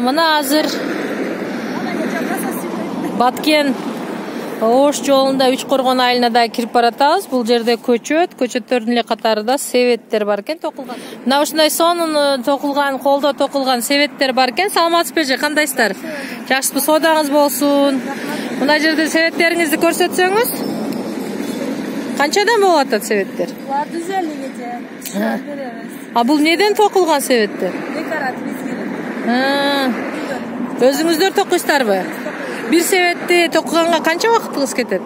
Мына азыр Баткен Ош жолунда Үч Коргон айылына кирип баратабыз. Бул жерде көчөттөрдүн эле катарында себеттер бар экен, токулган. Мына ушундай сонун токулган, колдо токулган себеттер бар экен. Саламатсызбы эже, кандайсыздар? Жакшысызбы, соодаңыз болсун. Мына жерде себеттериңизди көрсөтсөңүз. Канчадан болуп атат себеттер? 150 беребиз. А бул неден токулган себеттер? Өзүңүздөр токуйсуздарбы? Bir себетти токуганга канча убактыңыз кетет?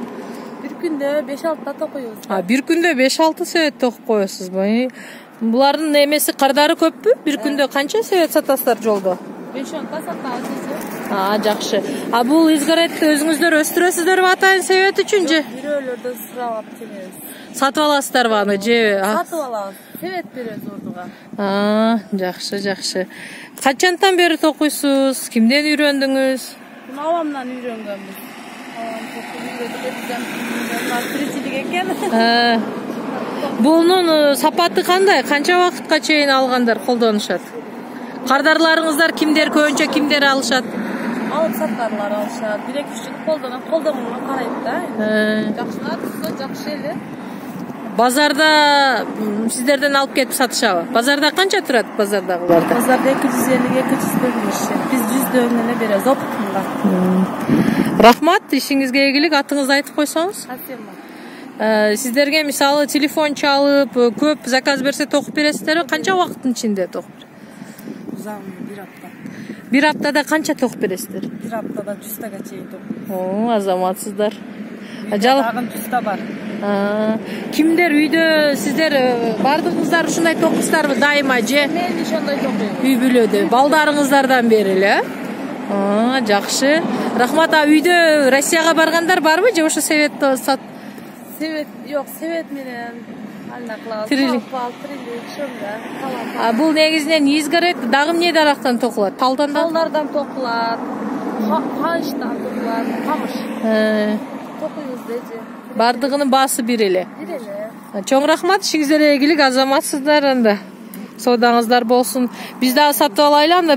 Bir күндө 5-6 токуйбуз. Bir күндө 5-6 себет токуп коесузбу? Булардын эмеси кардары көппү? Bir күндө канча себет сатасыздар жолдо? 5-10 та сатабыз. Жакшы. Бул изгоретти өзүңүздөр өстүрөсүздөрбү атайын себет үчүн же? Бирөөлөрдөн сурап келебиз. Сатып аласыздарбы аны же? Сатып алабыз. Себет беребиз ордуга. Жакшы. Качантан бери токуйсуз? Кимден үйрөндүңүз? Авамдан үйрөнгөнбүз. Авам токуп тиричилик экен. Бунун сапаты кандай? Канча убакытка чейин алгандар колдонушат? Кардарларыңыздар кимдер, көбүнчө кимдер алышат? Алып саткарлар алышат. 1-2 жыл колдонгонго карайт да. Жакшы, жакшы эле. Базарда сиздерден алып кетип сатышабы? Базарда канча турат базардагыларда? Базарда 250-200 биз 100 эле беребиз опытынга. Рахмат, ишиңизге ийгилик. Атыңызды айтып койсоңуз? Спасибо. Сиздерге мисалы телефон чалып, көп заказ берсе токуп бересиздерби? Канча убакыттын ичинде токуп? Узагы 1 апта. 1 аптада канча токуп бересиздер? 1 аптада 100 тага чейин токуп. Азаматсыздар. Дагы 100 та бар. Кимдер үйдө сиздер бардыгыңыздар ушундай токуйсуздарбы дайыма же? Мен ошондой токуйм. Үй бүлөдө балдарыңыздардан бери эле? Жакшы. Рахмат. Үйдө Россияга баргандар барбы же ошо себет сат? Себет жок, себет менен альнаклабыз. Трилик ошондо. Бул негизинен изгорет дагы эмне дарактан токулат? Талдардан токулат. Камыштан токулат. Камыш. Токуйбуз деди. Бардыгынын баасы бир эле. Чоң рахмат, ишиңиздерге ийгилик, азаматсыздар анда. Соодаңыздар болсун. Биз дагы сатып алайлы анда.